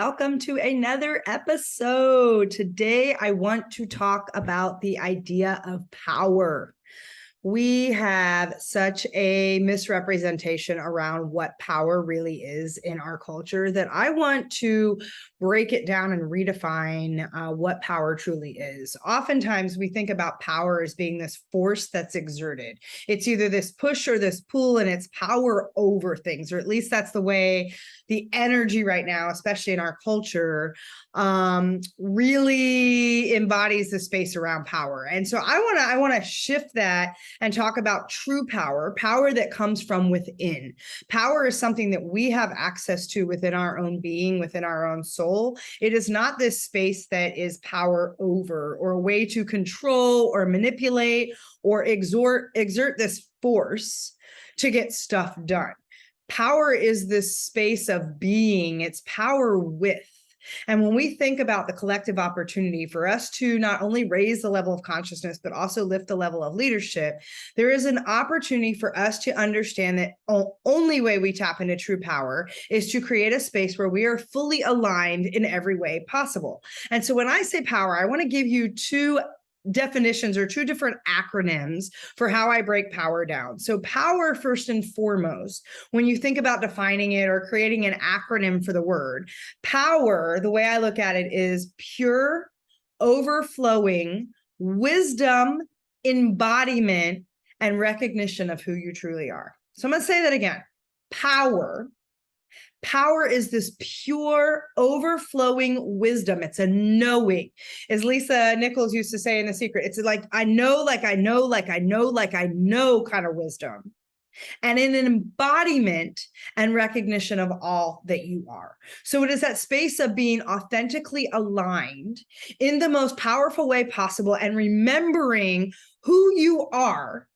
welcome to another episode. Today, I want to talk about the idea of power. We have such a misrepresentation around what power really is in our culture that I want to break it down and redefine what power truly is. Oftentimes, we think about power as being this force that's exerted. It's either this push or this pull, and it's power over things, or at least that's the way the energy right now, especially in our culture, really embodies the space around power. And so I want to shift that and talk about true power, power that comes from within. Power is something that we have access to within our own being, within our own soul. It is not this space that is power over or a way to control or manipulate or exert this force to get stuff done. Power is this space of being, it's power with. And when we think about the collective opportunity for us to not only raise the level of consciousness, but also lift the level of leadership, there is an opportunity for us to understand that the only way we tap into true power is to create a space where we are fully aligned in every way possible. And so when I say power, I want to give you two definitions or two different acronyms for how I break power down. So power, first and foremost, when you think about defining it or creating an acronym for the word, power, the way I look at it is pure, overflowing wisdom, embodiment, and recognition of who you truly are. So I'm going to say that again. Power is this pure, overflowing wisdom. It's a knowing. As Lisa Nichols used to say in The Secret, it's like I know kind of wisdom. And in an embodiment and recognition of all that you are. So it is that space of being authentically aligned in the most powerful way possible and remembering who you are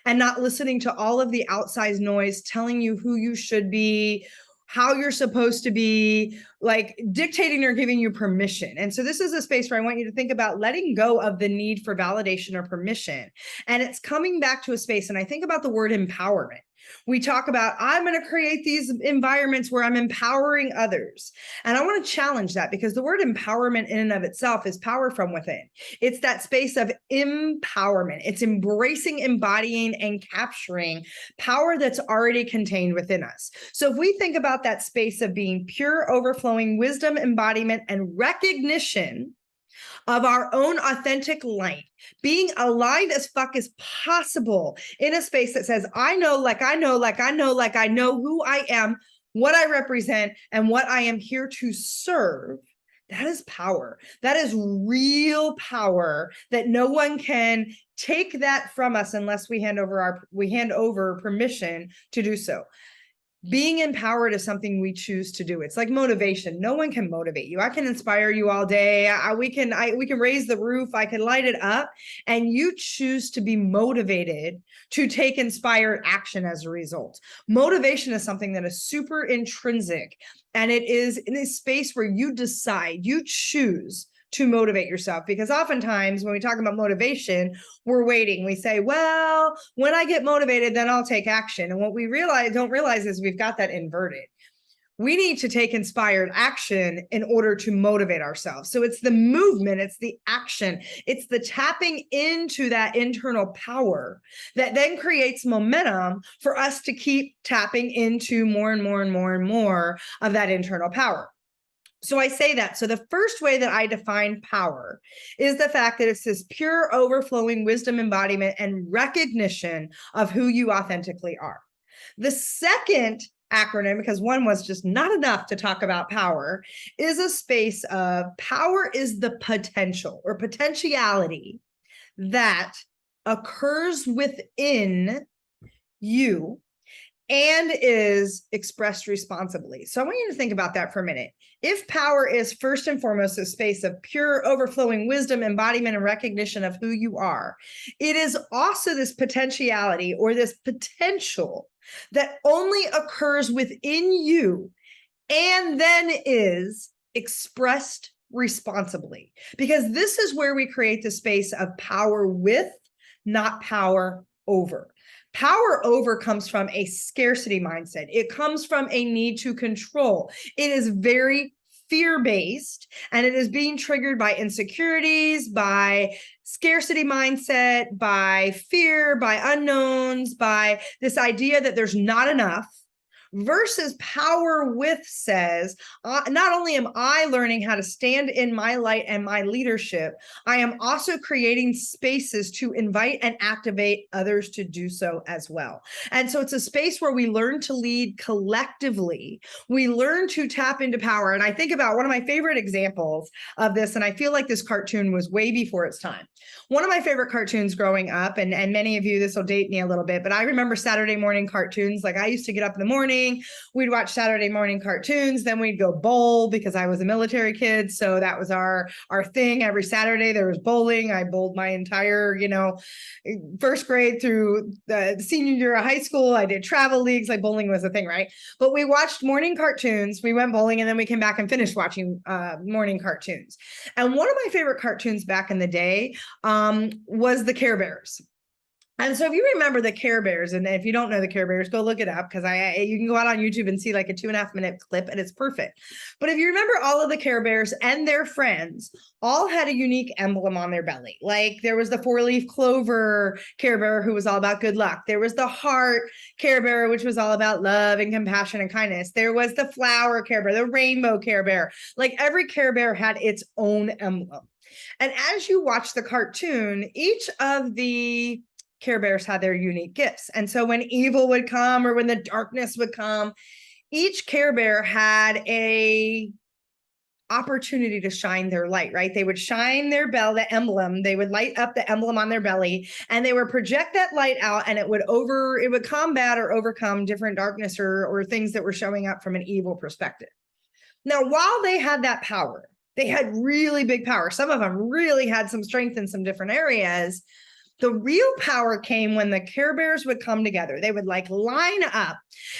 and not listening to all of the outsized noise telling you who you should be, how you're supposed to be, like dictating or giving you permission. And so this is a space where I want you to think about letting go of the need for validation or permission. And it's coming back to a space, and I think about the word empowerment. We talk about, I'm going to create these environments where I'm empowering others. And I want to challenge that because the word empowerment in and of itself is power from within. It's that space of empowerment. It's embracing, embodying, and capturing power that's already contained within us. So if we think about that space of being pure, overflowing wisdom, embodiment, and recognition of our own authentic light, being aligned as fuck as possible in a space that says, I know who I am, what I represent, and what I am here to serve. That is power. That is real power that no one can take that from us unless we hand over permission to do so. Being empowered is something we choose to do. It's like motivation. No one can motivate you. I can inspire you all day. We can raise the roof. I can light it up. And you choose to be motivated to take inspired action as a result. Motivation is something that is super intrinsic. And it is in a space where you decide, you choose to motivate yourself. Because oftentimes when we talk about motivation, we're waiting. We say, well, when I get motivated, then I'll take action. And what we don't realize is we've got that inverted. We need to take inspired action in order to motivate ourselves. So it's the movement, it's the action, it's the tapping into that internal power that then creates momentum for us to keep tapping into more and more and more and more of that internal power. So I say that. So the first way that I define power is the fact that it's this pure, overflowing wisdom, embodiment, and recognition of who you authentically are. The second acronym, because one was just not enough to talk about power, is a space of power is the potential or potentiality that occurs within you and is expressed responsibly. So I want you to think about that for a minute. If power is first and foremost a space of pure, overflowing wisdom, embodiment, and recognition of who you are, it is also this potentiality or this potential that only occurs within you and then is expressed responsibly. Because this is where we create the space of power with, not power over. Power over comes from a scarcity mindset. It comes from a need to control. It is very fear-based, and it is being triggered by insecurities, by scarcity mindset, by fear, by unknowns, by this idea that there's not enough, versus power with says, not only am I learning how to stand in my light and my leadership, I am also creating spaces to invite and activate others to do so as well. And so it's a space where we learn to lead collectively. We learn to tap into power. And I think about one of my favorite examples of this, and I feel like this cartoon was way before its time. One of my favorite cartoons growing up, and many of you, this will date me a little bit, but I remember Saturday morning cartoons. Like, I used to get up in the morning, we'd watch Saturday morning cartoons, then we'd go bowl because I was a military kid. So that was our thing. Every Saturday there was bowling. I bowled my entire, first grade through the senior year of high school. I did travel leagues. Like, bowling was a thing, right? But we watched morning cartoons, we went bowling, and then we came back and finished watching morning cartoons. And one of my favorite cartoons back in the day was the Care Bears. And so if you remember the Care Bears, and if you don't know the Care Bears, go look it up, because you can go out on YouTube and see like a 2.5-minute clip, and it's perfect. But if you remember, all of the Care Bears and their friends all had a unique emblem on their belly. Like, there was the 4-leaf clover Care Bear, who was all about good luck. There was the heart Care Bear, which was all about love and compassion and kindness. There was the flower Care Bear, the rainbow Care Bear. Like, every Care Bear had its own emblem. And as you watch the cartoon, each of the Care Bears had their unique gifts. And so when evil would come, or when the darkness would come, each Care Bear had a opportunity to shine their light, right? They would shine their bell, the emblem, they would light up the emblem on their belly, and they would project that light out, and it would combat or overcome different darkness or things that were showing up from an evil perspective. Now, while they had that power, they had really big power. Some of them really had some strength in some different areas. The real power came when the Care Bears would come together. They would like line up,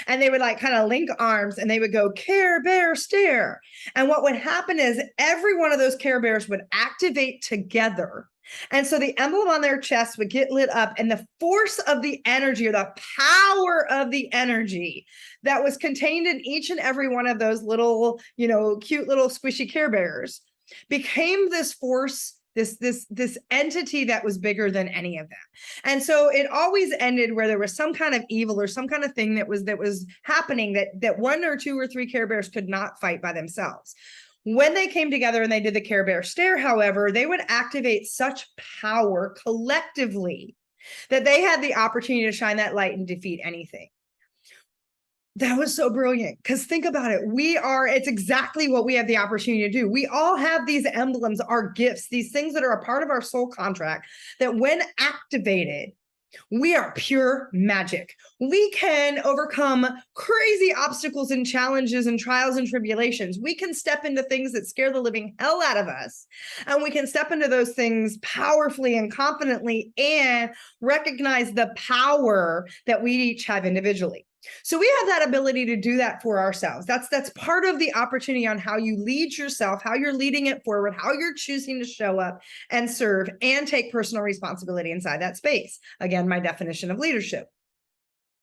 and they would like kind of link arms, and they would go Care Bear stare. And what would happen is every one of those Care Bears would activate together. And so the emblem on their chest would get lit up, and the force of the energy, or the power of the energy that was contained in each and every one of those little, cute little squishy Care Bears became this force, this entity that was bigger than any of them. And so it always ended where there was some kind of evil or some kind of thing that was happening that 1 or 2 or 3 Care Bears could not fight by themselves. When they came together and they did the Care Bear stare, however, they would activate such power collectively that they had the opportunity to shine that light and defeat anything. That was so brilliant, because think about it. It's exactly what we have the opportunity to do. We all have these emblems, our gifts, these things that are a part of our soul contract, that when activated, we are pure magic. We can overcome crazy obstacles and challenges and trials and tribulations. We can step into things that scare the living hell out of us. And we can step into those things powerfully and confidently, and recognize the power that we each have individually. So we have that ability to do that for ourselves. That's part of the opportunity on how you lead yourself, how you're leading it forward, how you're choosing to show up and serve and take personal responsibility inside that space. Again, my definition of leadership.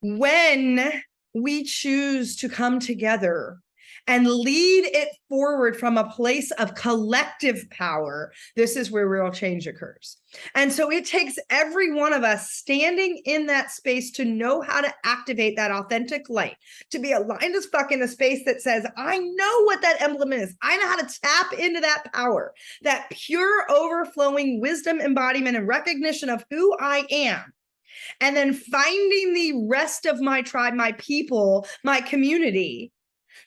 When we choose to come together and lead it forward from a place of collective power, this is where real change occurs. And so it takes every one of us standing in that space to know how to activate that authentic light, to be aligned as fuck in a space that says, I know what that emblem is. I know how to tap into that power, that pure overflowing wisdom, embodiment, and recognition of who I am. And then finding the rest of my tribe, my people, my community,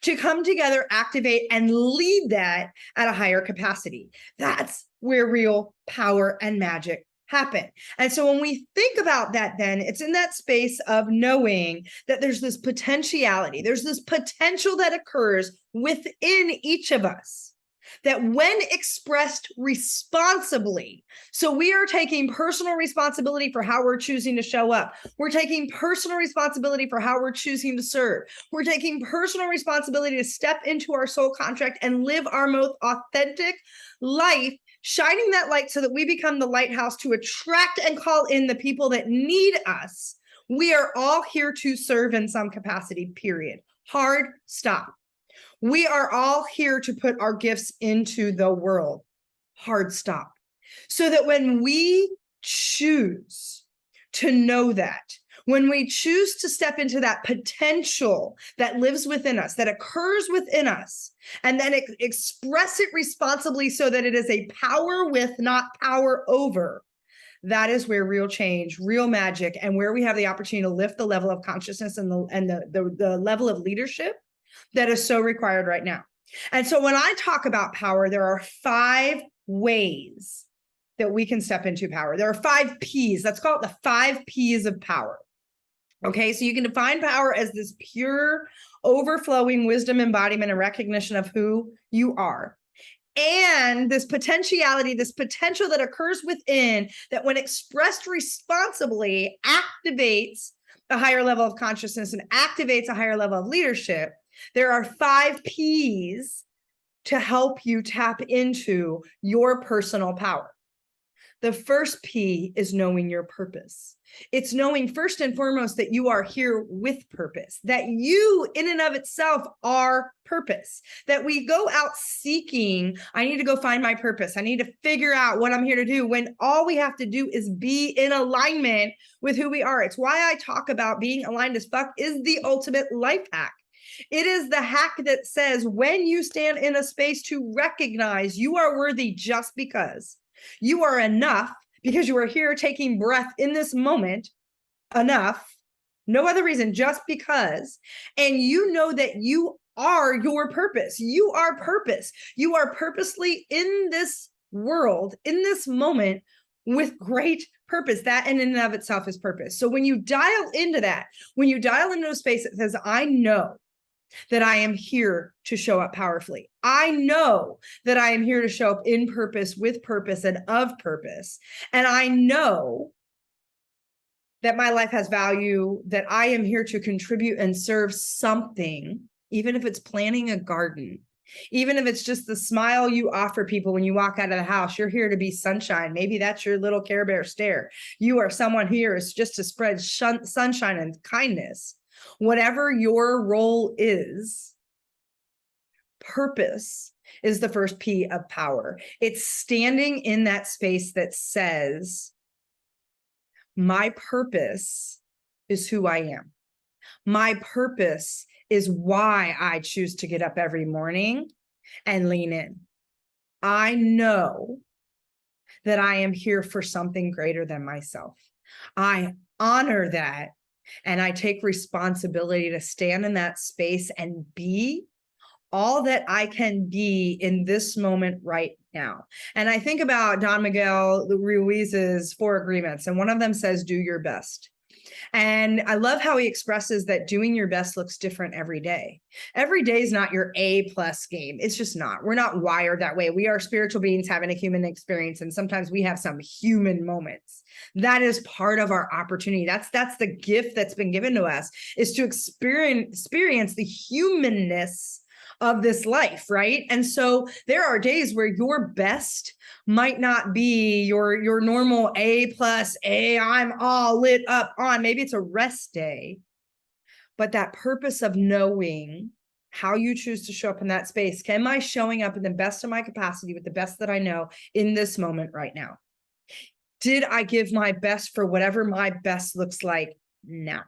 to come together, activate, and lead that at a higher capacity. That's where real power and magic happen. And so when we think about that, then it's in that space of knowing that there's this potentiality, there's this potential that occurs within each of us, that when expressed responsibly, so we are taking personal responsibility for how we're choosing to show up. We're taking personal responsibility for how we're choosing to serve. We're taking personal responsibility to step into our soul contract and live our most authentic life, shining that light so that we become the lighthouse to attract and call in the people that need us. We are all here to serve in some capacity, period. Hard stop. We are all here to put our gifts into the world. Hard stop. So that when we choose to know that, when we choose to step into that potential that lives within us, that occurs within us, and then express it responsibly so that it is a power with, not power over, that is where real change, real magic, and where we have the opportunity to lift the level of consciousness and the level of leadership that is so required right now. And so when I talk about power, there are 5 ways that we can step into power. There are 5 P's. Let's call it the 5 P's of power. Okay, so you can define power as this pure, overflowing wisdom, embodiment, and recognition of who you are. And this potentiality, this potential that occurs within, that when expressed responsibly, activates a higher level of consciousness and activates a higher level of leadership. There are 5 P's to help you tap into your personal power. The first P is knowing your purpose. It's knowing first and foremost that you are here with purpose, that you in and of itself are purpose, that we go out seeking, I need to go find my purpose. I need to figure out what I'm here to do, when all we have to do is be in alignment with who we are. It's why I talk about being aligned as fuck is the ultimate life hack. It is the hack that says when you stand in a space to recognize you are worthy just because you are enough, because you are here taking breath in this moment, enough, no other reason, just because, and you know that you are your purpose. You are purpose. You are purposely in this world, in this moment, with great purpose. That in and of itself is purpose. So when you dial into that, when you dial into a space that says, I know that I am here to show up powerfully. I know that I am here to show up in purpose, with purpose, and of purpose. And I know that my life has value, that I am here to contribute and serve something, even if it's planting a garden, even if it's just the smile you offer people when you walk out of the house. You're here to be sunshine. Maybe that's your little Care Bear stare. You are someone here is just to spread sunshine and kindness. Whatever your role is, purpose is the first P of power. It's standing in that space that says, my purpose is who I am. My purpose is why I choose to get up every morning and lean in. I know that I am here for something greater than myself. I honor that. And I take responsibility to stand in that space and be all that I can be in this moment right now. And I think about Don Miguel Ruiz's 4 agreements, and one of them says, do your best. And I love how he expresses that doing your best looks different every day. Every day is not your A+ game. It's just not. We're not wired that way. We are spiritual beings having a human experience, and sometimes we have some human moments. That is part of our opportunity. That's the gift that's been given to us, is to experience the humanness of this life, right? And so there are days where your best might not be your normal A+, I'm all lit up on. Maybe it's a rest day, but that purpose of knowing how you choose to show up in that space. Am I showing up in the best of my capacity with the best that I know in this moment right now? Did I give my best for whatever my best looks like now?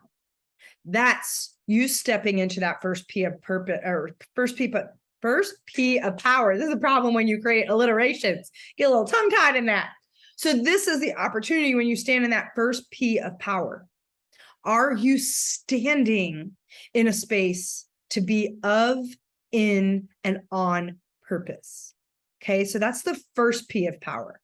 That's you stepping into that first P of purpose, or first P of power. This is a problem when you create alliterations. Get a little tongue-tied in that. So this is the opportunity when you stand in that first P of power. Are you standing in a space to be of, in, and on purpose? Okay, so that's the first P of power.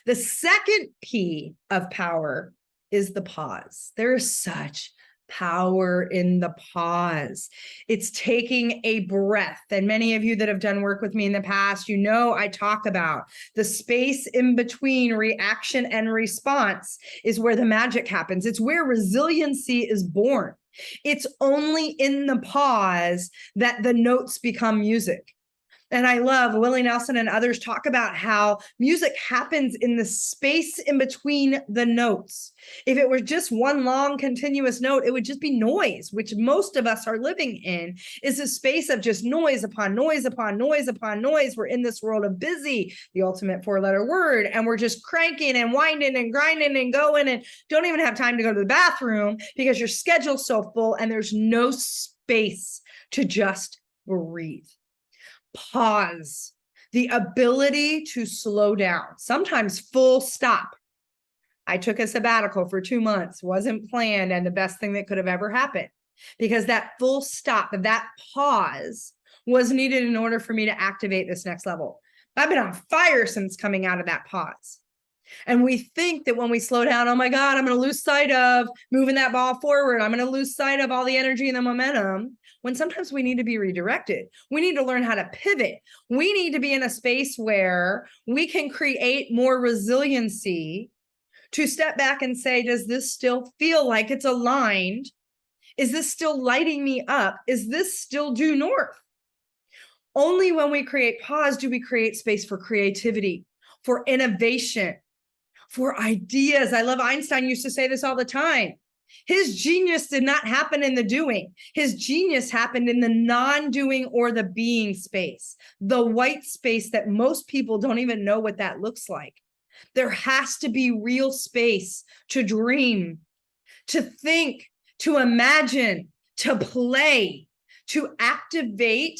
The second P of power is the pause. There is such power in the pause. It's taking a breath. And many of you that have done work with me in the past, you know, I talk about the space in between reaction and response is where the magic happens. It's where resiliency is born. It's only in the pause that the notes become music. And I love Willie Nelson and others talk about how music happens in the space in between the notes. If it were just one long continuous note, it would just be noise, which most of us are living in, is a space of just noise upon noise upon noise upon noise. We're in this world of busy, the ultimate four-letter word, and we're just cranking and winding and grinding and going and don't even have time to go to the bathroom because your schedule's so full and there's no space to just breathe. Pause, the ability to slow down, sometimes full stop. I took a sabbatical for 2 months, wasn't planned, and the best thing that could have ever happened, because that full stop, that pause was needed in order for me to activate this next level. I've been on fire since coming out of that pause. And we think that when we slow down, oh my God, I'm going to lose sight of moving that ball forward. I'm going to lose sight of all the energy and the momentum, when sometimes we need to be redirected. We need to learn how to pivot. We need to be in a space where we can create more resiliency to step back and say, does this still feel like it's aligned? Is this still lighting me up? Is this still due north? Only when we create pause do we create space for creativity, for innovation, for ideas. I love Einstein used to say this all the time. His genius did not happen in the doing. His genius happened in the non-doing or the being space, the white space that most people don't even know what that looks like. There has to be real space to dream, to think, to imagine, to play, to activate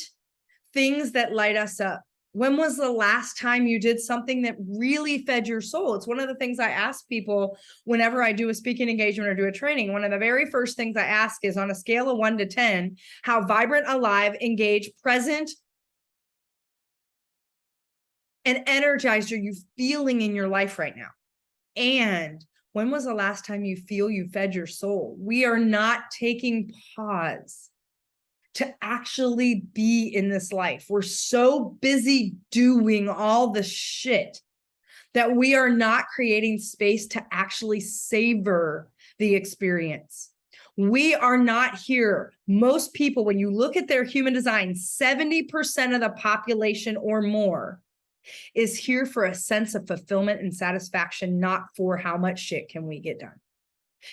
things that light us up. When was the last time you did something that really fed your soul? It's one of the things I ask people whenever I do a speaking engagement or do a training. One of the very first things I ask is, on a scale of 1 to 10, how vibrant, alive, engaged, present, and energized are you feeling in your life right now? And when was the last time you feel you fed your soul? We are not taking pause to actually be in this life. We're so busy doing all the shit that we are not creating space to actually savor the experience. We are not here. Most people, when you look at their human design, 70% of the population or more is here for a sense of fulfillment and satisfaction, not for how much shit can we get done.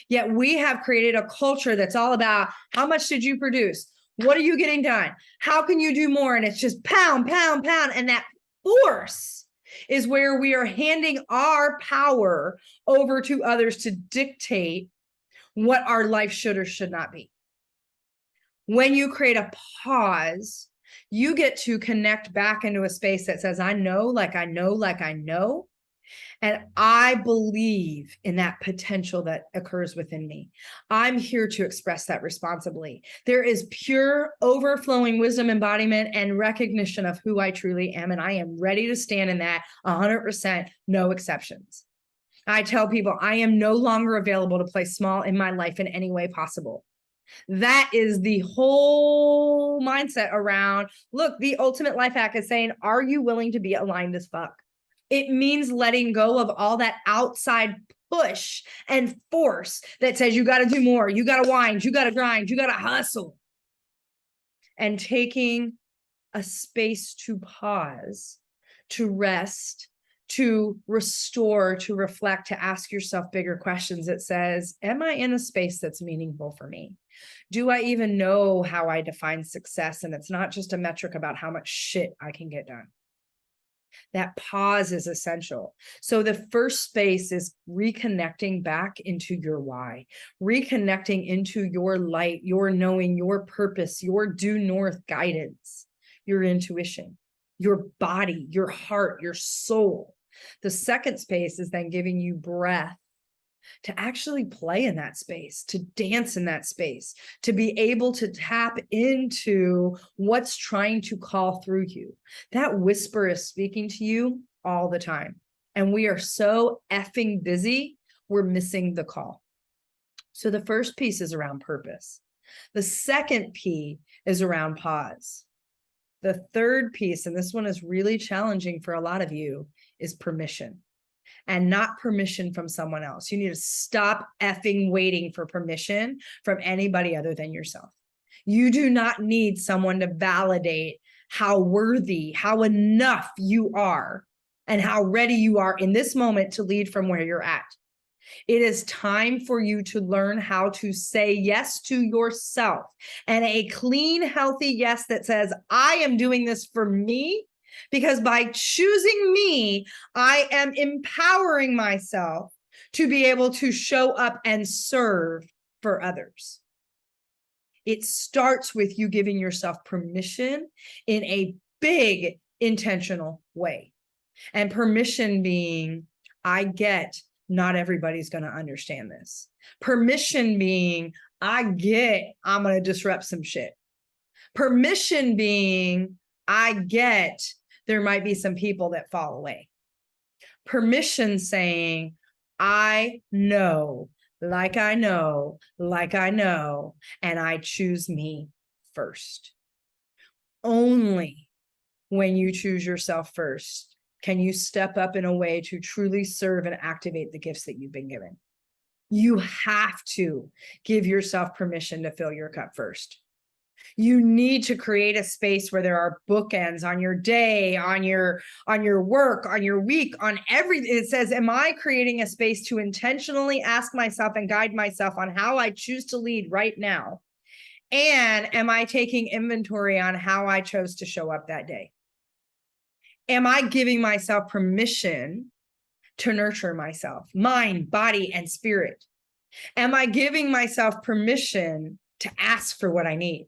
Yet we have created a culture that's all about, how much did you produce? What are you getting done? How can you do more? And it's just pound, pound, pound. And that force is where we are handing our power over to others to dictate what our life should or should not be. When you create a pause, you get to connect back into a space that says, I know, like I know, like I know. And I believe in that potential that occurs within me. I'm here to express that responsibly. There is pure overflowing wisdom embodiment and recognition of who I truly am. And I am ready to stand in that 100%, no exceptions. I tell people I am no longer available to play small in my life in any way possible. That is the whole mindset around, look, the ultimate life hack is saying, are you willing to be aligned as fuck? It means letting go of all that outside push and force that says you got to do more, you got to wind, you got to grind, you got to hustle. And taking a space to pause, to rest, to restore, to reflect, to ask yourself bigger questions that says, am I in a space that's meaningful for me? Do I even know how I define success? And it's not just a metric about how much shit I can get done. That pause is essential. So the first space is reconnecting back into your why, reconnecting into your light, your knowing, your purpose, your due north guidance, your intuition, your body, your heart, your soul. The second space is then giving you breath to actually play in that space, to dance in that space, to be able to tap into what's trying to call through you. That whisper is speaking to you all the time. And we are so effing busy, we're missing the call. So the first piece is around purpose. The second P is around pause. The third piece, and this one is really challenging for a lot of you, is permission. And not permission from someone else. You need to stop effing waiting for permission from anybody other than yourself. You do not need someone to validate how worthy, how enough you are, and how ready you are in this moment to lead from where you're at. It is time for you to learn how to say yes to yourself, and a clean, healthy yes that says, I am doing this for me, because by choosing me, I am empowering myself to be able to show up and serve for others. It starts with you giving yourself permission in a big intentional way. And permission being, I get not everybody's going to understand this. Permission being, I get I'm going to disrupt some shit. Permission being, I get there might be some people that fall away. Permission saying, I know, like I know, like I know, and I choose me first. Only when you choose yourself first can you step up in a way to truly serve and activate the gifts that you've been given. You have to give yourself permission to fill your cup first. You need to create a space where there are bookends on your day, on your work, on your week, on everything. It says, am I creating a space to intentionally ask myself and guide myself on how I choose to lead right now? And am I taking inventory on how I chose to show up that day? Am I giving myself permission to nurture myself, mind, body, and spirit? Am I giving myself permission to ask for what I need?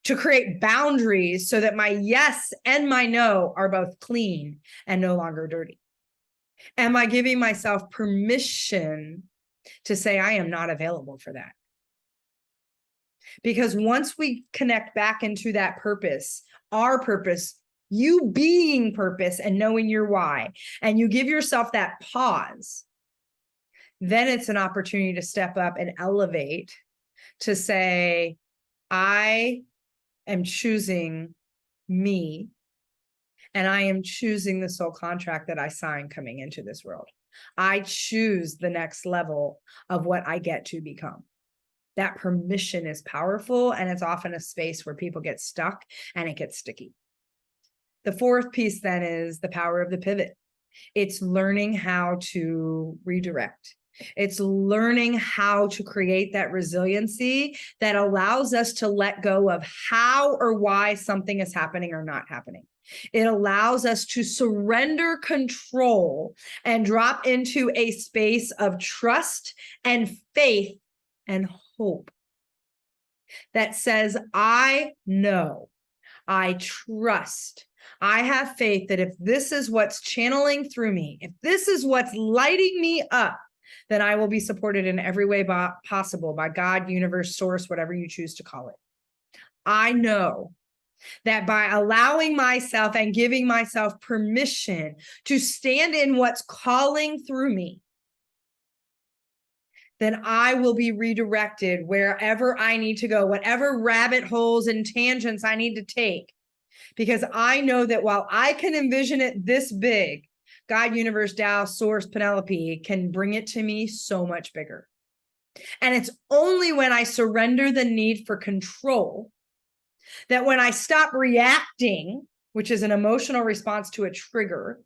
To create boundaries so that my yes and my no are both clean and no longer dirty? Am I giving myself permission to say I am not available for that? Because once we connect back into that purpose, our purpose, you being purpose and knowing your why, and you give yourself that pause, then it's an opportunity to step up and elevate, to say, I am choosing me, and I am choosing the soul contract that I sign coming into this world. I choose the next level of what I get to become. That permission is powerful, and it's often a space where people get stuck and it gets sticky. The fourth piece then is the power of the pivot. It's learning how to redirect. It's learning how to create that resiliency that allows us to let go of how or why something is happening or not happening. It allows us to surrender control and drop into a space of trust and faith and hope that says, I know, I trust, I have faith that if this is what's channeling through me, if this is what's lighting me up, then I will be supported in every way possible by God, universe, source, whatever you choose to call it. I know that by allowing myself and giving myself permission to stand in what's calling through me, then I will be redirected wherever I need to go, whatever rabbit holes and tangents I need to take. Because I know that while I can envision it this big, God, universe, Tao, source, Penelope can bring it to me so much bigger. And it's only when I surrender the need for control that when I stop reacting, which is an emotional response to a trigger,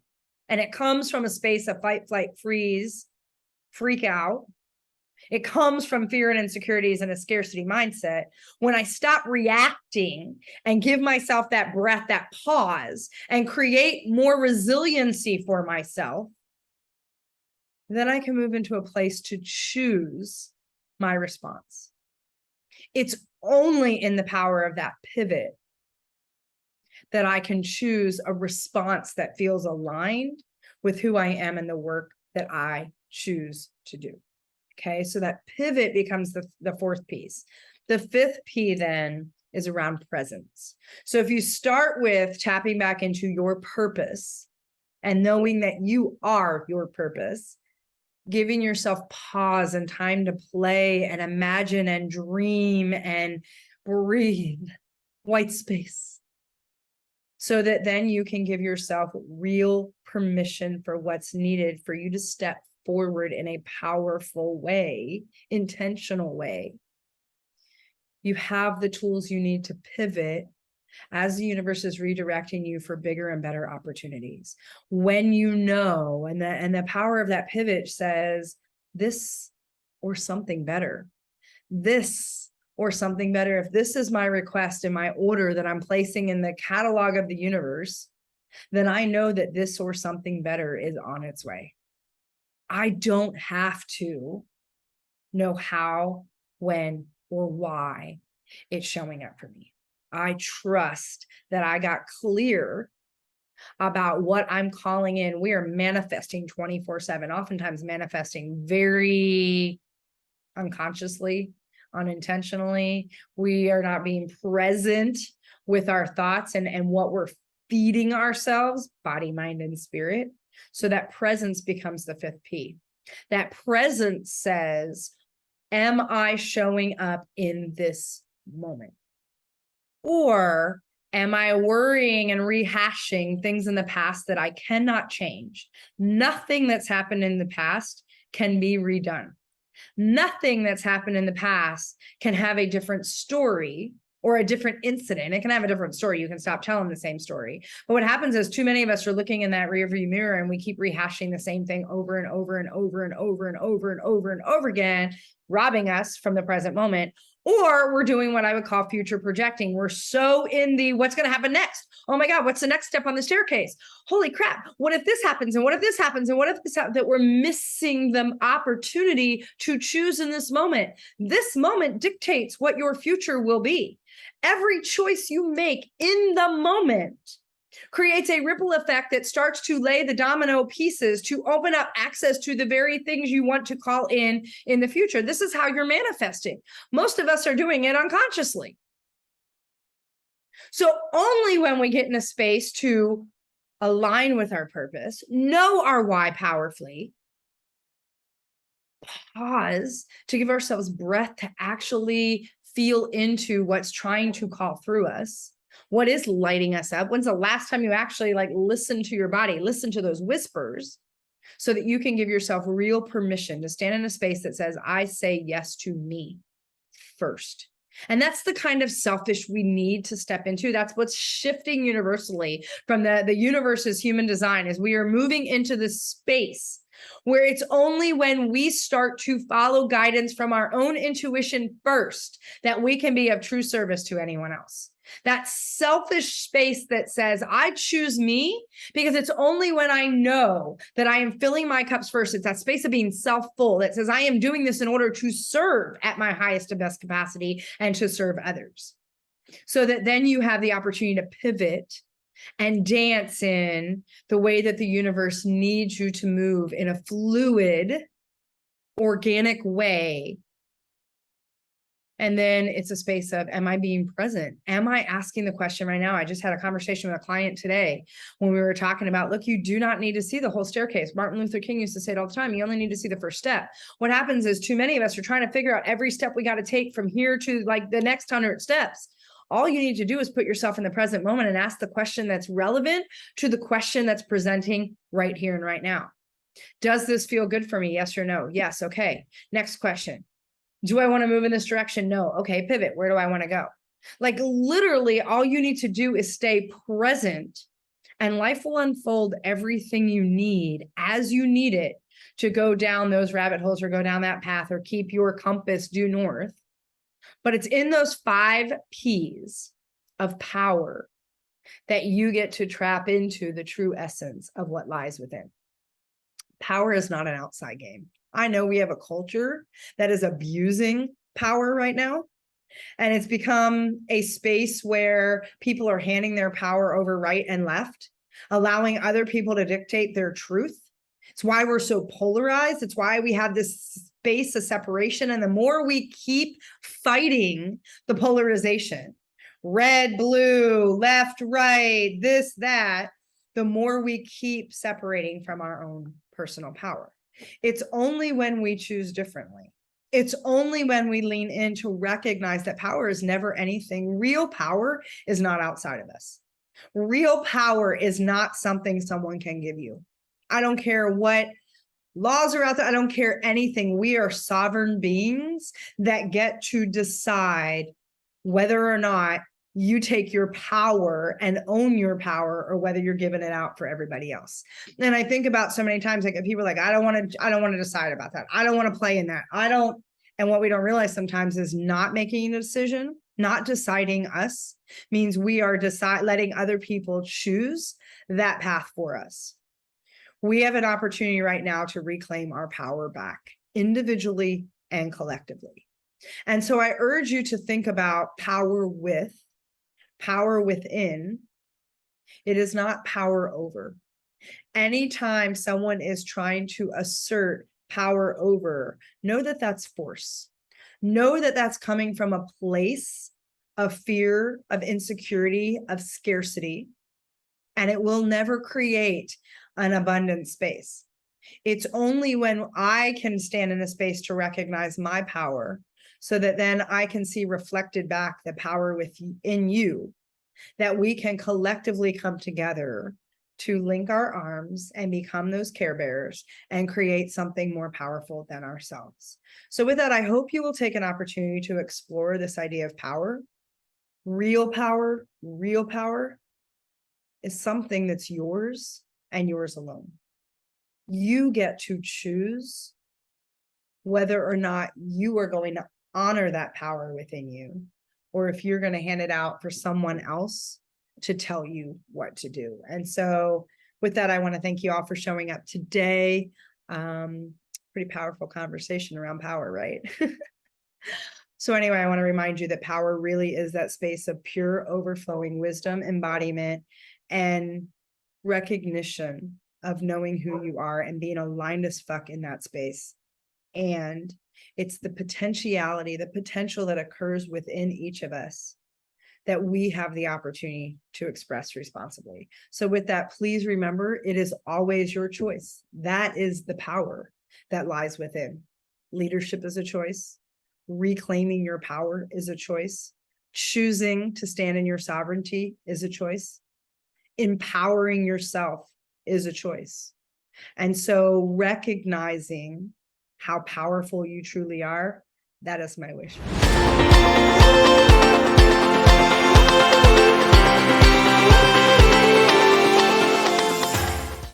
and it comes from a space of fight, flight, freeze, freak out, it comes from fear and insecurities and a scarcity mindset. When I stop reacting and give myself that breath, that pause, and create more resiliency for myself, then I can move into a place to choose my response. It's only in the power of that pivot that I can choose a response that feels aligned with who I am and the work that I choose to do. Okay, so that pivot becomes the fourth piece. The fifth P then is around presence. So if you start with tapping back into your purpose and knowing that you are your purpose, giving yourself pause and time to play and imagine and dream and breathe, white space, so that then you can give yourself real permission for what's needed for you to step forward in a powerful way, intentional way. You have the tools you need to pivot as the universe is redirecting you for bigger and better opportunities. When you know, and the power of that pivot says this or something better, this or something better. If this is my request and my order that I'm placing in the catalog of the universe, then I know that this or something better is on its way. I don't have to know how, when, or why it's showing up for me. I trust that I got clear about what I'm calling in. We are manifesting 24/7, oftentimes manifesting very unconsciously, unintentionally. We are not being present with our thoughts and what we're feeding ourselves, body, mind, and spirit. So that presence becomes the fifth P. That presence says, am I showing up in this moment? Or am I worrying and rehashing things in the past that I cannot change? Nothing that's happened in the past can be redone. Nothing that's happened in the past can have a different story or a different incident. It can have a different story. You can stop telling the same story. But what happens is too many of us are looking in that rearview mirror and we keep rehashing the same thing over and over and over and over and over and over and over again, robbing us from the present moment. Or we're doing what I would call future projecting. We're so in the what's going to happen next. Oh my God, what's the next step on the staircase? Holy crap. What if this happens? And what if this happens? And what if this happens? That we're missing the opportunity to choose in this moment. This moment dictates what your future will be. Every choice you make in the moment creates a ripple effect that starts to lay the domino pieces to open up access to the very things you want to call in the future. This is how you're manifesting. Most of us are doing it unconsciously. So only when we get in a space to align with our purpose, know our why powerfully, pause to give ourselves breath to actually feel into what's trying to call through us. What is lighting us up? When's the last time you actually listen to your body, listen to those whispers so that you can give yourself real permission to stand in a space that says, I say yes to me first. And that's the kind of selfish we need to step into. That's what's shifting universally from the universe's human design is we are moving into this space where it's only when we start to follow guidance from our own intuition first that we can be of true service to anyone else. That selfish space that says, I choose me because it's only when I know that I am filling my cups first. It's that space of being self-full that says, I am doing this in order to serve at my highest and best capacity and to serve others. So that then you have the opportunity to pivot and dance in the way that the universe needs you to move in a fluid, organic way. And then it's a space of, am I being present? Am I asking the question right now? I just had a conversation with a client today when we were talking about, look, you do not need to see the whole staircase. Martin Luther King used to say it all the time. You only need to see the first step. What happens is too many of us are trying to figure out every step we got to take from here to the next 100 steps. All you need to do is put yourself in the present moment and ask the question that's relevant to the question that's presenting right here and right now. Does this feel good for me? Yes or no? Yes. Okay. Next question. Do I want to move in this direction? No. Okay, pivot. Where do I want to go? Literally, all you need to do is stay present and life will unfold everything you need as you need it to go down those rabbit holes or go down that path or keep your compass due north. But it's in those 5 P's of power that you get to trap into the true essence of what lies within. Power is not an outside game. I know we have a culture that is abusing power right now, and it's become a space where people are handing their power over right and left, allowing other people to dictate their truth. It's why we're so polarized. It's why we have this space of separation. And the more we keep fighting the polarization, red, blue, left, right, this, that, the more we keep separating from our own personal power. It's only when we choose differently. It's only when we lean in to recognize that power is never anything. Real power is not outside of us. Real power is not something someone can give you. I don't care what laws are out there. I don't care anything. We are sovereign beings that get to decide whether or not you take your power and own your power, or whether you're giving it out for everybody else. And I think about so many times, like, if people are like, I don't want to decide about that. I don't want to play in that. And what we don't realize sometimes is not making a decision, not deciding us, means we are letting other people choose that path for us. We have an opportunity right now to reclaim our power back, individually and collectively. And so I urge you to think about power within. It is not power over. Anytime someone is trying to assert power over, know that that's force. Know that that's coming from a place of fear, of insecurity, of scarcity, and it will never create an abundant space. It's only when I can stand in a space to recognize my power, so that then I can see reflected back the power within you, that we can collectively come together to link our arms and become those care bearers and create something more powerful than ourselves. So with that, I hope you will take an opportunity to explore this idea of power. Real power is something that's yours and yours alone. You get to choose whether or not you are going to honor that power within you, or if you're going to hand it out for someone else to tell you what to do. And so with that, I want to thank you all for showing up today. Pretty powerful conversation around power, right? So anyway, I want to remind you that power really is that space of pure overflowing wisdom, embodiment, and recognition of knowing who you are and being aligned as fuck in that space. And it's the potential that occurs within each of us that we have the opportunity to express responsibly. So with that, please remember, it is always your choice. That is the power that lies within. Leadership is a choice. Reclaiming your power is a choice. Choosing to stand in your sovereignty is a choice. Empowering yourself is a choice. And so recognizing how powerful you truly are, that is my wish.